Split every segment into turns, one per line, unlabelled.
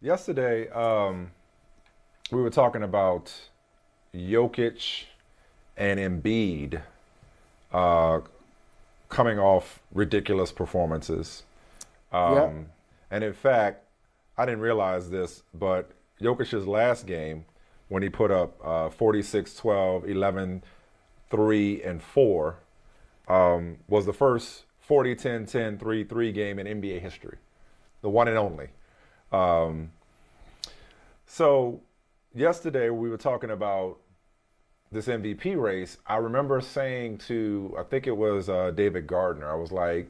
Yesterday, we were talking about Jokic and Embiid coming off ridiculous performances. And in fact, I didn't realize this, but Jokic's last game, when he put up 46, 12, 11, 3, and 4, was the first 40, 10, 10, 3, 3 game in NBA history. The one and only. So yesterday we were talking about this MVP race. I remember saying to, I think it was David Gardner, I was like,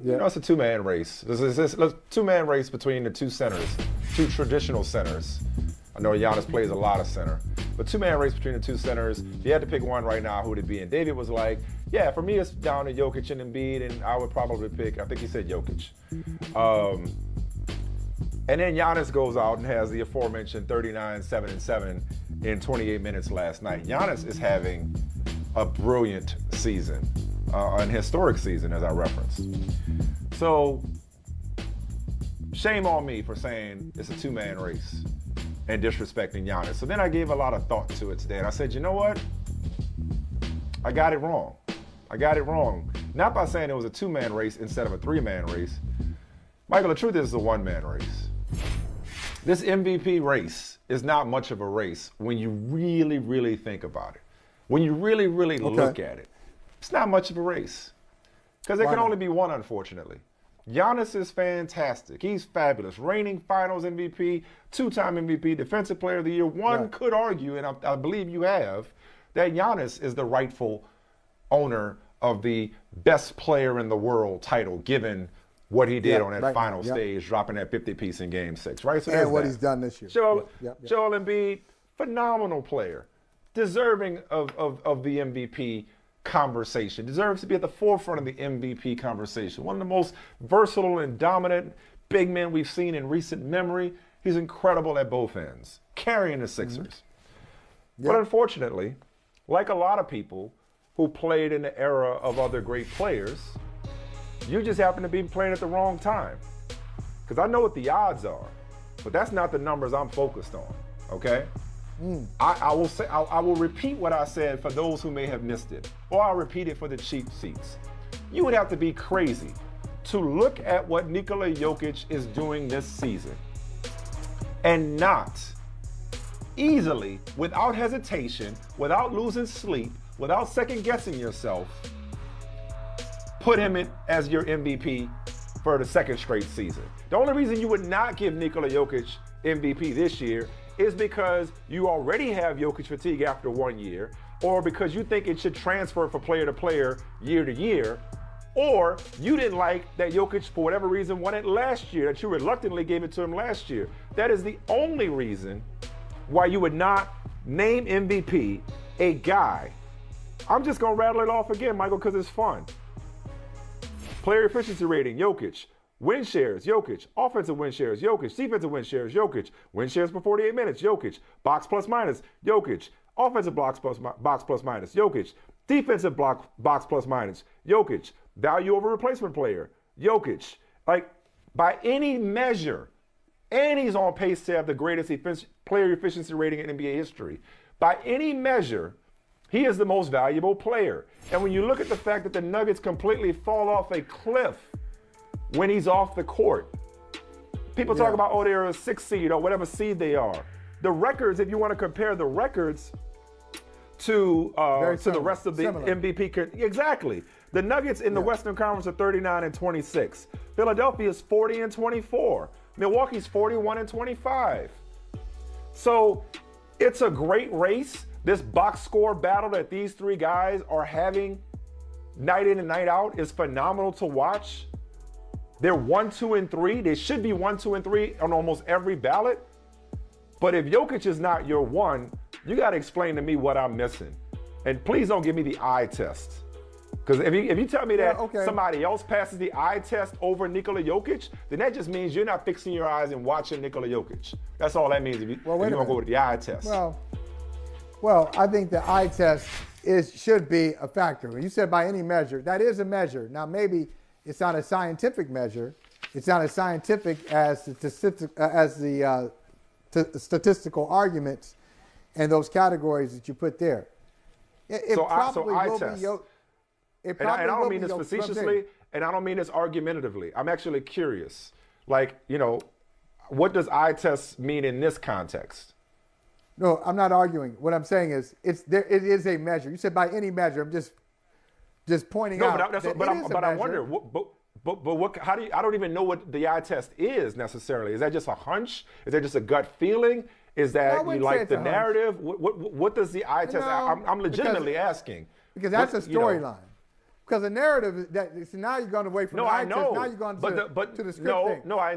it's a two-man race. This is a two-man race between the two centers, two traditional centers. I know Giannis plays a lot of center, but two-man race between the two centers. If you had to pick one right now, who would it be? And David was like, yeah, for me it's down to Jokic and Embiid, and I would probably pick, I think he said Jokic. And then Giannis goes out and has the aforementioned 39, 7, and 7 in 28 minutes last night. Giannis is having a brilliant season, an historic season, as I referenced. So, shame on me for saying it's a two-man race and disrespecting Giannis. So then I gave a lot of thought to it today, and I said, you know what? I got it wrong. I got it wrong. Not by saying it was a two-man race instead of a three-man race. Michael, the truth is it's a one-man race. This MVP race is not much of a race when you really, really think about it. When you really, really look at it, it's not much of a race. Because there can only be one, unfortunately. Giannis is fantastic. He's fabulous. Reigning Finals MVP, two-time MVP, Defensive Player of the Year. One could argue, and I believe you have, that Giannis is the rightful owner of the best player in the world title, given what he did on that final stage, dropping that 50-piece in Game 6, right? So
and what he's done this year.
Joel Embiid, phenomenal player, deserving of the MVP conversation, deserves to be at the forefront of the MVP conversation. One of the most versatile and dominant big men we've seen in recent memory. He's incredible at both ends, carrying the Sixers. But unfortunately, like a lot of people who played in the era of other great players, you just happen to be playing at the wrong time. Because I know what the odds are, but that's not the numbers I'm focused on, okay? I will repeat what I said for those who may have missed it, or I'll repeat it for the cheap seats. You would have to be crazy to look at what Nikola Jokic is doing this season and not easily, without hesitation, without losing sleep, without second-guessing yourself, put him in as your MVP for the second straight season. The only reason you would not give Nikola Jokic MVP this year is because you already have Jokic fatigue after 1 year, or because you think it should transfer from player to player, year to year, or you didn't like that Jokic, for whatever reason, won it last year, that you reluctantly gave it to him last year. That is the only reason why you would not name MVP a guy. I'm just going to rattle it off again, Michael, because it's fun. Player efficiency rating, Jokic. Win shares, Jokic. Offensive win shares, Jokic. Defensive win shares, Jokic. Win shares per 48 minutes, Jokic. Box plus minus, Jokic. Offensive box plus minus, Jokic. Defensive box plus minus, Jokic. Value over replacement player, Jokic. Like, by any measure, and he's on pace to have the greatest player efficiency rating in NBA history. By any measure, he is the most valuable player. And when you look at the fact that the Nuggets completely fall off a cliff when he's off the court, people talk about, they're a 6th seed or whatever seed they are. The records, if you want to compare the records to the rest of the MVP, exactly. The Nuggets in the Western Conference are 39-26. Philadelphia is 40-24. Milwaukee's 41-25. So it's a great race. This box score battle that these three guys are having night in and night out is phenomenal to watch. They're 1, 2, and 3. They should be 1, 2, and 3 on almost every ballot. But if Jokic is not your one, you got to explain to me what I'm missing. And please don't give me the eye test. Because if you tell me that somebody else passes the eye test over Nikola Jokic, then that just means you're not fixing your eyes and watching Nikola Jokic. That's all that means if you're going to go with the eye test.
Well, I think the eye test should be a factor. When you said by any measure, that is a measure. Now, maybe it's not a scientific measure. It's not as scientific as the statistical arguments and those categories that you put there. It probably will be Jokic.
And I don't mean this facetiously, and I don't mean this argumentatively. I'm actually curious. Like, what does eye test mean in this context?
No, I'm not arguing. What I'm saying is it is a measure. You said by any measure. I'm just pointing out.
But I wonder, what? How do you? I don't even know what the eye test is necessarily. Is that just a hunch? Is that just a gut feeling? Is that you like the narrative? What does the eye test? I'm legitimately asking.
Because that's a storyline. Because the narrative now you're going away from the eye test. Now you're going to the script thing.
I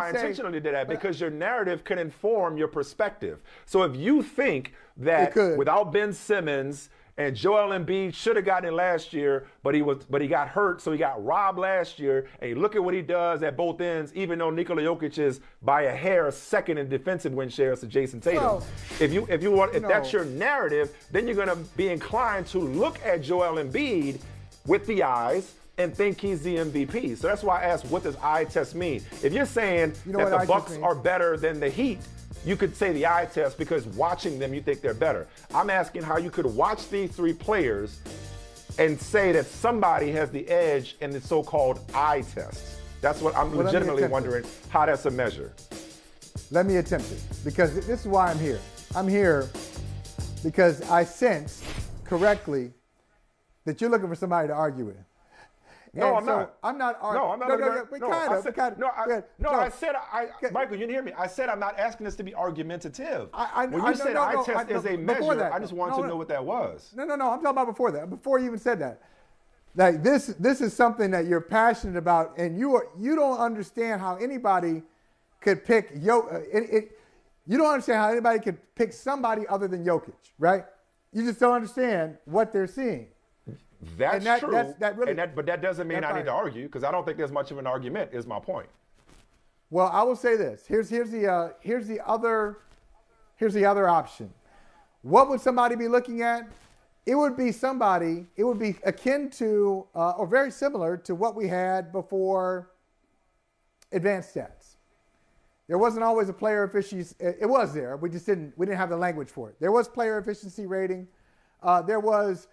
intentionally did that because your narrative can inform your perspective. So if you think that without Ben Simmons and Joel Embiid should have gotten it last year, but he got hurt, so he got robbed last year, and look at what he does at both ends, even though Nikola Jokic is by a hair second in defensive win shares to Jason Tatum. Well, if that's your narrative, then you're going to be inclined to look at Joel Embiid with the eyes and think he's the MVP. So that's why I asked, what does eye test mean? If you're saying that the Bucks are better than the Heat, you could say the eye test because watching them, you think they're better. I'm asking how you could watch these three players and say that somebody has the edge in the so-called eye test. That's what I'm legitimately wondering, how that's a measure.
Let me attempt it, because this is why I'm here. I'm here because I sense correctly that you're looking for somebody to argue with.
No, I'm not.
I'm not arguing.
I said, Michael, you didn't hear me. I said I'm not asking this to be argumentative. When you said eye test is a measure, I just wanted to know what that was.
No. I'm talking about before that. Before you even said that. Like this is something that you're passionate about, and you don't understand how anybody could pick you don't understand how anybody could pick somebody other than Jokic, right? You just don't understand what they're seeing.
That's true, but that doesn't mean I need to argue, because I don't think there's much of an argument, is my point.
Well, I will say this. Here's the other option. What would somebody be looking at? It would be akin to or very similar to what we had before advanced stats. There wasn't always a player efficiency. It was there. We didn't have the language for it. There was player efficiency rating. There was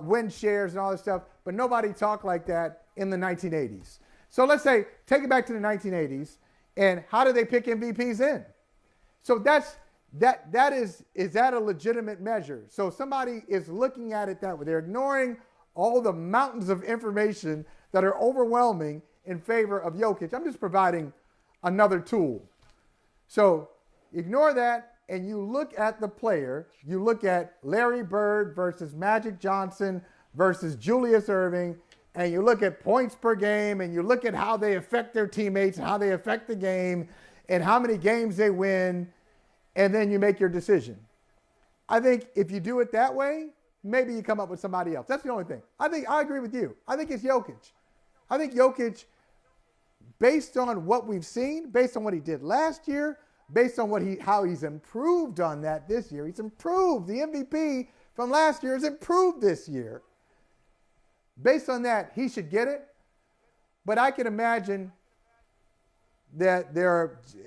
win shares and all this stuff, but nobody talked like that in the 1980s. So let's say, take it back to the 1980s, and how do they pick MVPs in? So is that a legitimate measure? So somebody is looking at it that way. They're ignoring all the mountains of information that are overwhelming in favor of Jokic. I'm just providing another tool. So ignore that. And you look at the player, you look at Larry Bird versus Magic Johnson versus Julius Erving, and you look at points per game, and you look at how they affect their teammates and how they affect the game and how many games they win, and then you make your decision. I think if you do it that way, maybe you come up with somebody else. That's the only thing. I agree with you. I think it's Jokic. I think Jokic, based on what we've seen, based on what he did last year, based on how he's improved on that this year. He's improved. The MVP from last year has improved this year. Based on that, he should get it. But I can imagine that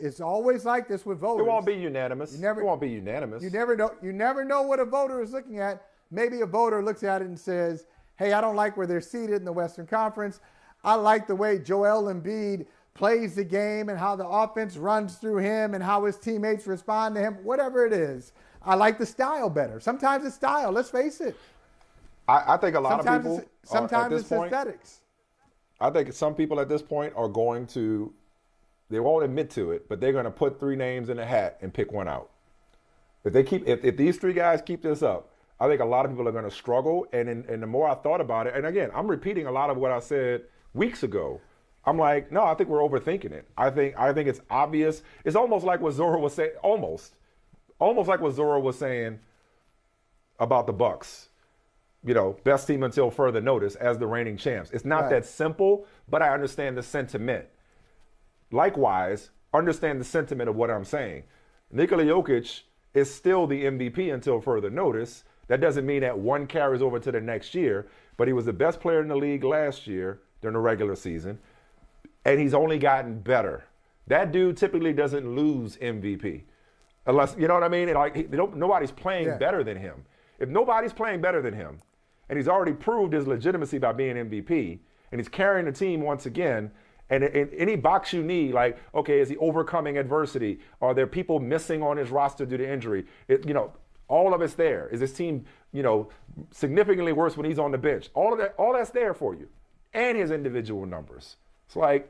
it's always like this with voters.
It won't be unanimous. It won't be unanimous.
You never know what a voter is looking at. Maybe a voter looks at it and says, hey, I don't like where they're seated in the Western Conference. I like the way Joel Embiid plays the game and how the offense runs through him and how his teammates respond to him, whatever it is. I like the style better. Sometimes it's style, let's face it.
I think a lot of people
sometimes it's aesthetics.
I think some people at this point are going to, they won't admit to it, but they're going to put three names in a hat and pick one out. If these three guys keep this up, I think a lot of people are going to struggle. And the more I thought about it, and again, I'm repeating a lot of what I said weeks ago. I'm like, no, I think we're overthinking it. I think it's obvious. It's almost like what Zora was saying, almost like what Zora was saying about the Bucks. Best team until further notice as the reigning champs. It's not that simple, but I understand the sentiment. Likewise, understand the sentiment of what I'm saying. Nikola Jokic is still the MVP until further notice. That doesn't mean that one carries over to the next year, but he was the best player in the league last year during the regular season. and he's only gotten better. That dude typically doesn't lose MVP. Unless, you know what I mean? Nobody's playing better than him. If nobody's playing better than him, and he's already proved his legitimacy by being MVP, and he's carrying the team once again, and in any box you need, like, okay, is he overcoming adversity? Are there people missing on his roster due to injury? All of it's there. Is this team, significantly worse when he's on the bench? All that's there for you. And his individual numbers. It's like,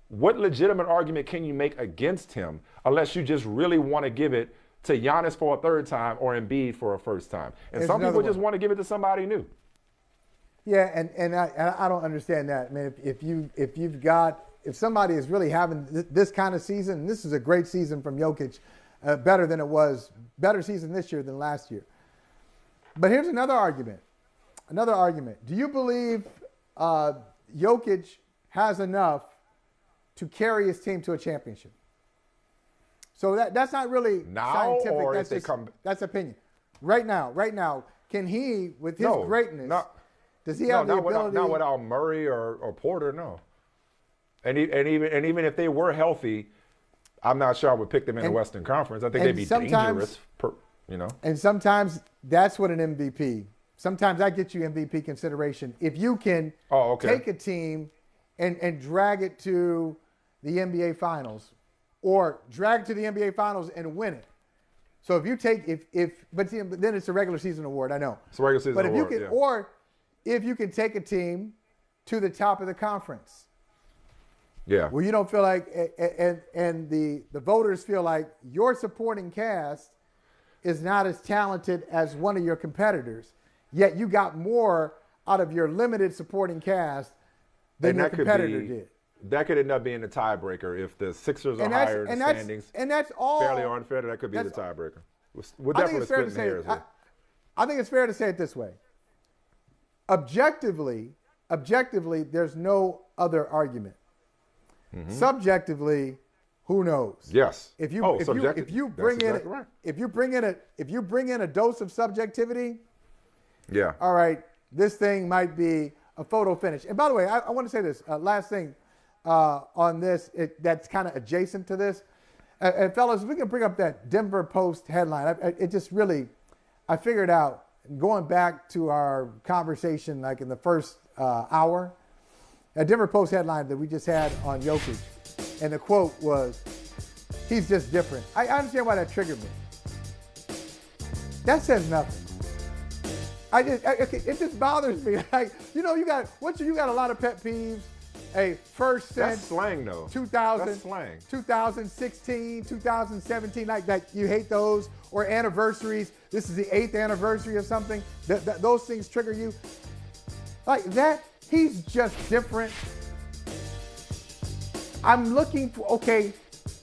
what legitimate argument can you make against him unless you just really want to give it to Giannis for a third time or Embiid for a first time? And some people just want to give it to somebody new.
Yeah, and I don't understand that. I mean, if somebody is really having this kind of season, and this is a great season from Jokic, better season this year than last year. But here's another argument. Do you believe Jokic has enough to carry his team to a championship? So that's not really scientific.
Or
that's opinion. Right now, can he, with his greatness, does he have the ability?
Not without Murray or Porter, no. And even if they were healthy, I'm not sure I would pick them in the Western Conference. I think they'd be dangerous.
And sometimes that's what an MVP. Sometimes that gets you MVP consideration. If you can take a team and drag it to the NBA Finals, or drag it to the NBA Finals and win it. So if you take but then it's a regular season award. I know.
It's a regular season award.
Or if you can take a team to the top of the conference.
Yeah.
Well, you don't feel like, and the voters feel like your supporting cast is not as talented as one of your competitors, yet you got more out of your limited supporting cast than your competitor did.
That could end up being the tiebreaker if the Sixers are higher in the standings.
And that's all
fairly or unfair. That could be the tiebreaker. We're definitely splitting hairs here.
I think it's fair to say it this way. Objectively, there's no other argument. Mm-hmm. Subjectively, who knows?
Yes.
If you bring in a dose of subjectivity, all right, this thing might be a photo finish. And by the way, I want to say this last thing on this that's kind of adjacent to this. And fellas, if we can bring up that Denver Post headline, I figured out, going back to our conversation like in the first hour, a Denver Post headline that we just had on Jokic, and the quote was, "He's just different." I understand why that triggered me. That says nothing. It just bothers me. Like, you got a lot of pet peeves. Hey, first since
that's slang though.
2000,
that's slang.
2016, 2017, like that. You hate those, or anniversaries. This is the 8th anniversary of something. Those things trigger you. Like that. He's just different. I'm looking for,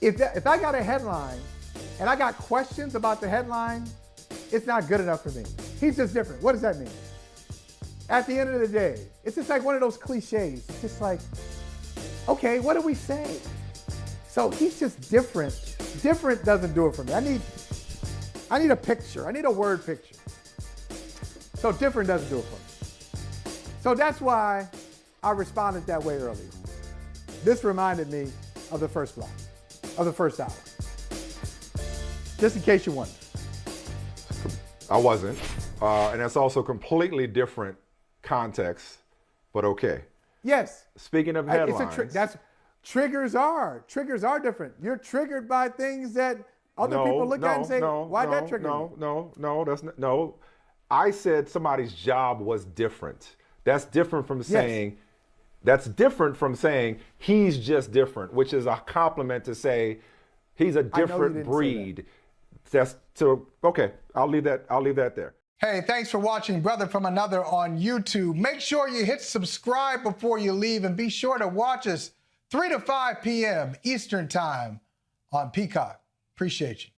if I got a headline and I got questions about the headline, it's not good enough for me. He's just different. What does that mean? At the end of the day, it's just like one of those cliches. It's just like, okay, what do we say? So he's just different. Different doesn't do it for me. I need a picture. I need a word picture. So different doesn't do it for me. So that's why I responded that way earlier. This reminded me of the first block, of the first hour. Just in case you wonder.
I wasn't. And that's also completely different context, but okay.
Yes.
Speaking of headlines.
Triggers are different. You're triggered by things that other people look at and say, why'd that trigger you?
No. I said somebody's job was different. That's different from saying, he's just different, which is a compliment to say he's a different breed. I'll leave that there.
Hey, thanks for watching Brother from Another on YouTube. Make sure you hit subscribe before you leave, and be sure to watch us 3 to 5 p.m. Eastern Time on Peacock. Appreciate you.